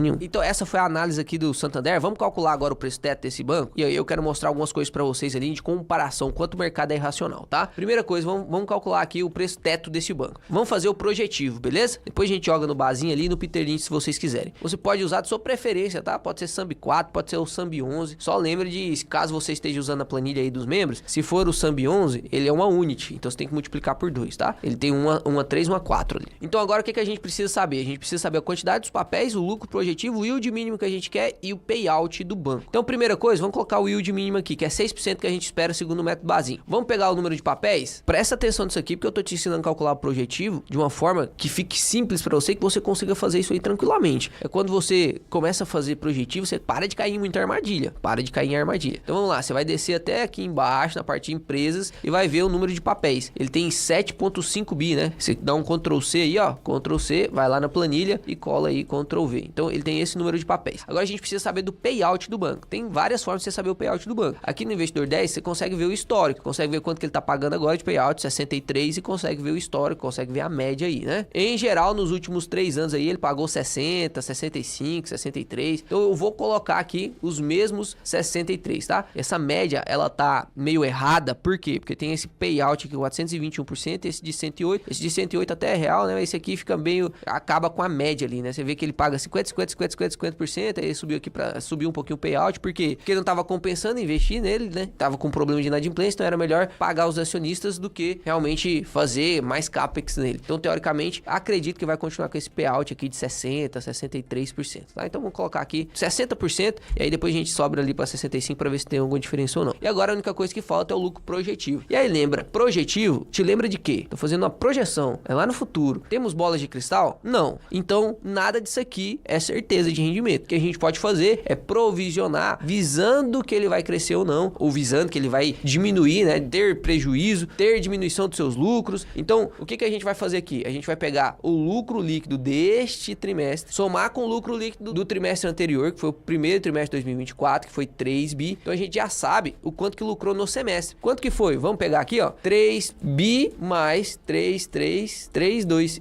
nenhum. Então essa foi a análise aqui do Santander. Vamos calcular agora o preço teto desse banco. E aí eu quero mostrar algumas coisas pra vocês ali de comparação, quanto o mercado é irracional, tá? Primeira coisa, vamos calcular aqui o preço teto desse banco. Vamos fazer o projetivo, beleza? Depois a gente joga no Bazinho ali, no Peter Lynch, se vocês quiserem. Você pode usar de sua preferência, tá? Pode ser SAMB 4, pode ser o SAMB 11. Só lembre de, caso você esteja usando a planilha aí dos membros, se for o SAMB 11, ele é uma unit. Então você tem que multiplicar por 2, tá? Ele tem uma 3, uma 4 ali. Então agora o que a gente precisa saber? A gente precisa saber a quantidade dos papéis, o lucro projetivo, o yield mínimo que a gente quer e o payout do banco. Então primeira coisa, vamos colocar o yield mínimo aqui, que é 6% que a gente espera segundo o método Bazinho. Vamos pegar o número de papéis? Presta atenção nisso aqui, porque eu tô te ensinando a calcular o projetivo de uma forma que fique simples pra você, que você consiga fazer isso aí tranquilamente. É quando você começa a fazer projetivo, você para de cair em muita armadilha. Para de cair em armadilha. Então vamos lá, você vai descer até aqui embaixo, na parte de empresas, e vai ver o número de papéis. Ele tem 7.5 bi, né? Você dá um Ctrl C aí, ó, Ctrl C, vai lá na planilha e cola aí Ctrl V. Então ele tem esse número de papéis. Agora a gente precisa saber do payout do banco. Tem várias formas de você saber o payout do banco. Aqui no Investidor 10, você consegue ver o histórico, consegue ver quanto que ele tá pagando agora de payout, 63, e consegue ver o histórico, consegue ver a média aí, né? Em geral, nos últimos 3 anos aí, ele pagou 60, 65, 63. Então eu vou colocar aqui os mesmos 63, tá? Essa média, ela tá meio errada, por quê? Porque tem esse payout aqui, 421%, esse de 108, esse de 108 até é real, né? Esse aqui fica meio, acaba com a média ali, né? Você vê que ele paga 50, 50, 50, 50, 50%, aí subiu aqui para subir um pouquinho o payout, por quê? Porque não tava compensando investir nele, né? Tava com problema de inadimplência, então era melhor pagar os acionistas do que realmente fazer mais capex nele. Então, teoricamente, acredito que vai continuar com esse payout aqui de 60, 63%, tá? Então, vamos colocar aqui 60%, e aí depois a gente sobra ali para 65% para ver se tem alguma diferença ou não. E agora a única coisa que falta é o lucro projetivo. E aí lembra, projetivo, te lembra de quê? Tô fazendo uma projeção, é lá no futuro. Temos bolas de cristal? Não. Então, nada disso aqui é certeza de rendimento. O que a gente pode fazer é provisionar visando que ele vai crescer ou não, ou visando que ele vai diminuir, né? Ter prejuízo, ter diminuição dos seus lucros. Então, o que a gente vai fazer aqui? A gente vai pegar o lucro líquido deste trimestre, somar com o lucro líquido do trimestre anterior, que foi o primeiro trimestre de 2024, que foi 3 bi. Então, a gente já sabe o quanto que lucrou no semestre. Quanto que foi? Vamos pegar aqui, ó. 3 bi mais 2.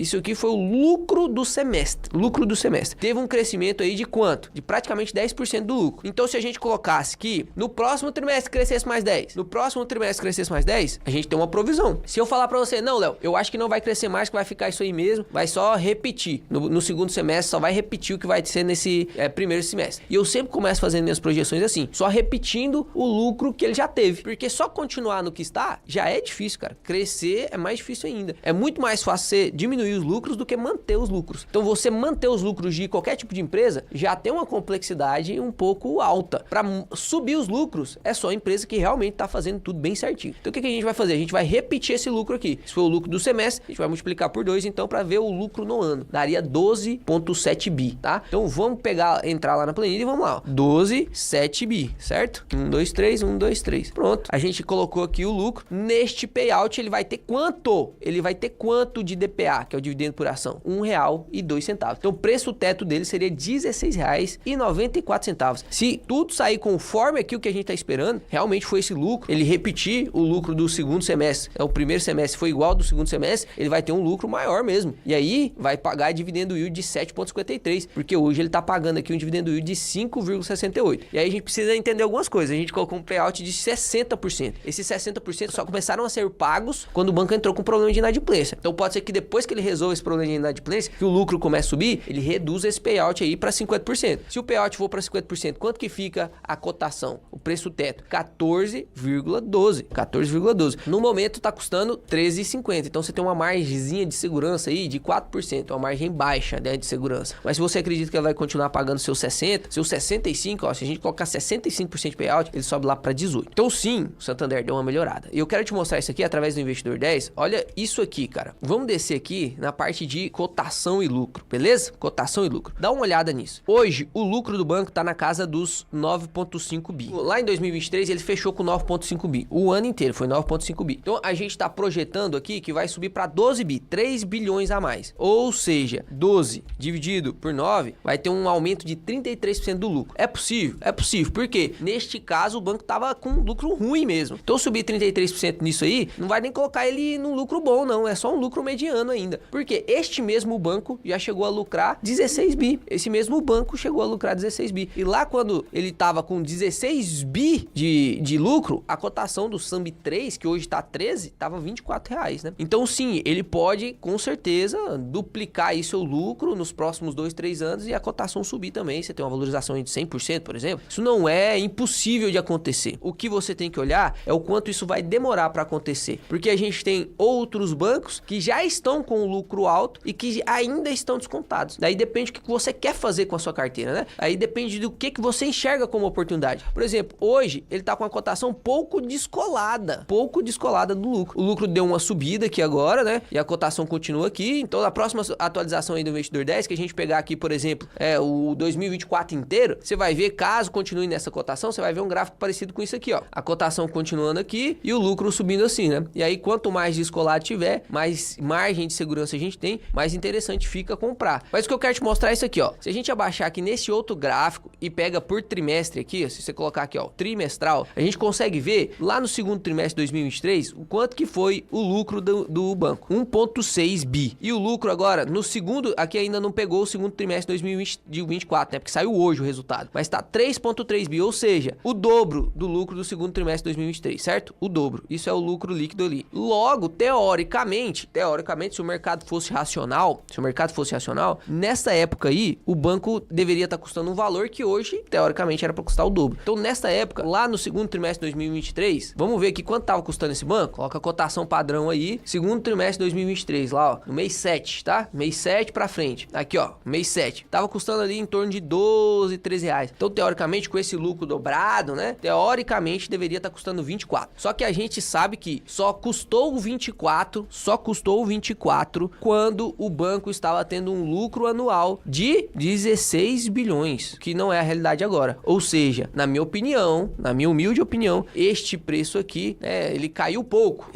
Isso aqui foi o lucro do semestre. Lucro do semestre. Teve um crescimento aí de quanto? De praticamente 10% do lucro. Então, se a gente colocasse que no próximo trimestre crescesse mais 10, no próximo trimestre crescesse mais 10, a gente tem uma provisão. Se eu falar pra você, não, Léo, eu acho que não vai crescer mais, que vai ficar isso aí mesmo, vai só repetir. No segundo semestre, só vai repetir o que vai ser nesse primeiro semestre. E eu sempre começo fazendo minhas projeções assim, só repetindo o lucro que ele já teve. Porque só continuar no que está, já é difícil, cara. Crescer é mais difícil ainda. É muito mais fácil você diminuir os lucros do que manter os lucros. Então, você manter os lucros de qualquer tipo de empresa já tem uma complexidade um pouco alta. Para subir os lucros, é só a empresa que realmente tá fazendo tudo bem certinho. Então, o que a gente vai fazer? A gente vai repetir esse lucro aqui. Se for o lucro do semestre, a gente vai multiplicar por 2, então, para ver o lucro no ano. Daria 12,7 bi, tá? Então, vamos pegar, entrar lá na planilha e vamos lá, ó. 12,7 bi, certo? 1, 2, 3, 1, 2, 3. Pronto. A gente colocou aqui o lucro. Neste payout, ele vai ter quanto? Ele vai ter quanto de DPA, que é o dividendo por ação? R$1,02. Então, o preço teto dele seria R$16,94. Se tudo sair conforme aqui o que a gente tá esperando, realmente foi esse lucro, ele repetir o lucro do segundo semestre, o primeiro semestre foi igual ao do segundo semestre, ele vai ter um lucro maior mesmo. E aí, vai pagar dividendo yield de 7,53, porque hoje ele tá pagando aqui um dividendo yield de 5,68. E aí a gente precisa entender algumas coisas. A gente colocou um payout de 60%. Esses 60% só começaram a ser pagos quando o banco entrou com problema de inadimplência. Então pode ser que depois que ele resolva esse problema de inadimplência, que o lucro comece a subir, ele reduz esse payout aí para 50%. Se o payout for para 50%, quanto que fica a cotação? O preço teto? 14,12. 14,12. No momento tá custando 13,50. Então você tem uma margenzinha de segurança aí de 4%. Uma margem baixa, né, de segurança. Mas se você acredita que ela vai continuar pagando seus 60, seus 65, ó, se a gente colocar 65% de payout, ele sobe lá para 18. Então sim, o Santander deu uma melhorada. E eu quero te mostrar isso aqui através do Investidor 10. Olha isso aqui, cara. Vamos descer aqui na parte de cotação e lucro, beleza? Cotação e lucro. Dá uma olhada nisso. Hoje, o lucro do banco tá na casa dos 9,5 bi. Lá em 2023, ele fechou com 9,5 bi. O ano inteiro foi 9,5 bi. Então, a gente tá projetando aqui que vai subir para 12 bi, 3 bilhões a mais. Ou seja, 12 dividido por 9 vai ter um aumento de 33% do lucro. É possível? É possível. Por quê? Neste caso, o banco tava com lucro ruim mesmo. Então, subir 33% nisso aí, não vai nem colocar ele num lucro bom, não. É só um lucro mediano ainda. Porque este mesmo banco já chegou a lucrar 16 bi. esse mesmo banco chegou a lucrar 16 bi. E lá quando ele tava com 16 bi de lucro, a cotação do Sambi 3, que hoje tá 13, tava R$24, né? Então sim, ele pode com certeza duplicar aí seu lucro nos próximos 2, 3 anos e a cotação subir também. Você tem uma valorização de 100%, por exemplo. Isso não é impossível de acontecer. O que você tem que olhar é o quanto isso vai demorar para acontecer. Porque a gente tem outros bancos que já estão com o lucro alto e que ainda estão descontados. Daí depende do que você quer fazer com a sua carteira, né? Aí depende do que você enxerga como oportunidade. Por exemplo, hoje ele tá com uma cotação pouco descolada do lucro. O lucro deu uma subida aqui agora, né? E a cotação continua aqui. Então, na próxima atualização aí do Investidor 10, que a gente pegar aqui, por exemplo, o 2024 inteiro, você vai ver, caso continue nessa cotação, você vai ver um gráfico parecido com isso aqui, ó. A cotação continuando aqui e o lucro subindo assim, né? E aí, quanto mais descolado tiver, mais margem de segurança a gente tem, mais interessante fica comprar. Mas o que eu quero te mostrar é isso aqui, ó. Se a gente abaixar aqui nesse outro gráfico e pega por trimestre aqui, ó, se você colocar aqui, ó, trimestral, a gente consegue ver lá no segundo trimestre de 2023 o quanto que foi o lucro do banco. 1,6 bi. E o lucro agora, no segundo, aqui ainda não pegou o segundo trimestre de 2024, né? Porque saiu hoje o resultado. Mas tá 3,3 bi, ou seja, o dobro do lucro do segundo trimestre de 2023, certo? O dobro. Isso é o lucro líquido ali. Logo, teoricamente, se o mercado fosse racional, nessa época aí, o banco deveria estar custando um valor que hoje, teoricamente, era para custar o dobro. Então, nessa época, lá no segundo trimestre de 2023, vamos ver aqui quanto tava custando esse banco? Coloca a cotação padrão aí, segundo trimestre de 2023, lá, ó, no mês 7, tá? Mês 7 pra frente. Aqui, ó, mês 7. Tava custando ali em torno de 12, 13 reais. Então, teoricamente, com esse lucro dobrado, né? Teoricamente, deveria estar custando 24. Só que a gente sabe que só custou 24 quando o banco estava tendo um lucro anual de 16 bilhões, que não é a realidade agora. Ou seja, na minha opinião, na minha humilde opinião, este preço aqui, ele caiu pouco.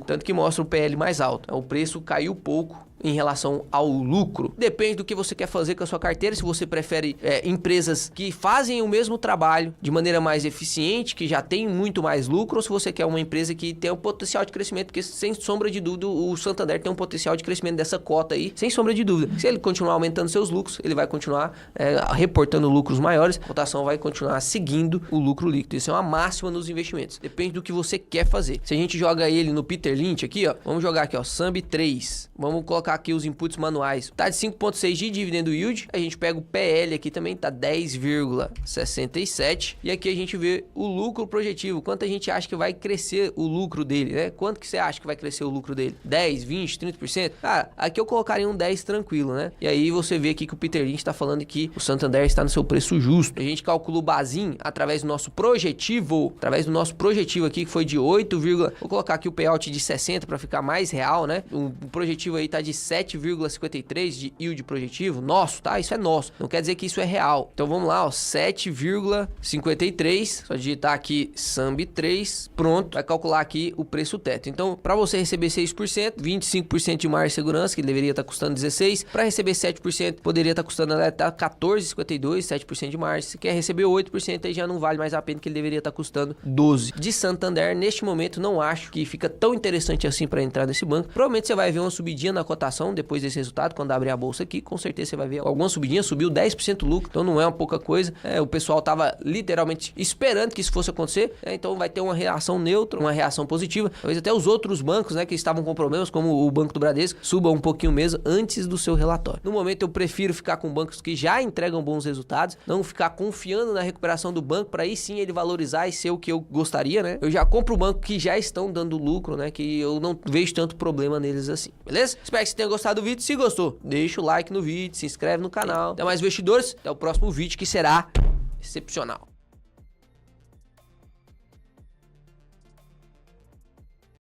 Tanto que mostra o PL mais alto. O preço caiu pouco em relação ao lucro. Depende do que você quer fazer com a sua carteira, se você prefere empresas que fazem o mesmo trabalho de maneira mais eficiente, que já tem muito mais lucro, ou se você quer uma empresa que tem um potencial de crescimento, porque sem sombra de dúvida o Santander tem um potencial de crescimento dessa cota aí, sem sombra de dúvida. Se ele continuar aumentando seus lucros, ele vai continuar reportando lucros maiores, a cotação vai continuar seguindo o lucro líquido. Isso é uma máxima nos investimentos. Depende do que você quer fazer. Se a gente joga ele no Peter Lynch aqui, ó, vamos jogar aqui, ó, Sambi 3. Vamos colocar aqui os inputs manuais. Tá de 5,6 de dividendo yield. A gente pega o PL aqui também, tá 10,67. E aqui a gente vê o lucro projetivo. Quanto a gente acha que vai crescer o lucro dele, né? Quanto que você acha que vai crescer o lucro dele? 10, 20, 30%? Cara, aqui eu colocaria um 10 tranquilo, né? E aí você vê aqui que o Peter Lynch tá falando que o Santander está no seu preço justo. A gente calcula o Bazin através do nosso projetivo. Através do nosso projetivo aqui, que foi de 8, vou colocar aqui o payout de 60 para ficar mais real, né? O projetivo aí tá de 7,53 de yield projetivo, nosso, tá? Isso é nosso, não quer dizer que isso é real. Então vamos lá, ó, 7,53, só digitar aqui Sambi 3, pronto, vai calcular aqui o preço teto. Então, para você receber 6%, 25% de margem de segurança, que deveria estar custando 16, para receber 7%, poderia estar custando 14,52, 7% de margem. Se quer receber 8%, aí já não vale mais a pena, que ele deveria estar custando 12. De Santander, neste momento, não acho que fica tão interessante assim para entrar nesse banco. Provavelmente você vai ver uma subidinha na cotação depois desse resultado, quando abrir a bolsa aqui, com certeza você vai ver alguma subidinha, subiu 10% lucro, então não é uma pouca coisa. O pessoal tava literalmente esperando que isso fosse acontecer, então vai ter uma reação neutra, uma reação positiva. Talvez até os outros bancos, né, que estavam com problemas, como o Banco do Bradesco, subam um pouquinho mesmo antes do seu relatório. No momento eu prefiro ficar com bancos que já entregam bons resultados, não ficar confiando na recuperação do banco para aí sim ele valorizar e ser o que eu gostaria, né? Eu já compro o banco que já estão dando lucro, né, que eu não vejo tanto problema neles assim, beleza? Espero que você tenha gostado do vídeo. Se gostou, deixa o like no vídeo, se inscreve no canal. Até mais, investidores. Até o próximo vídeo, que será excepcional.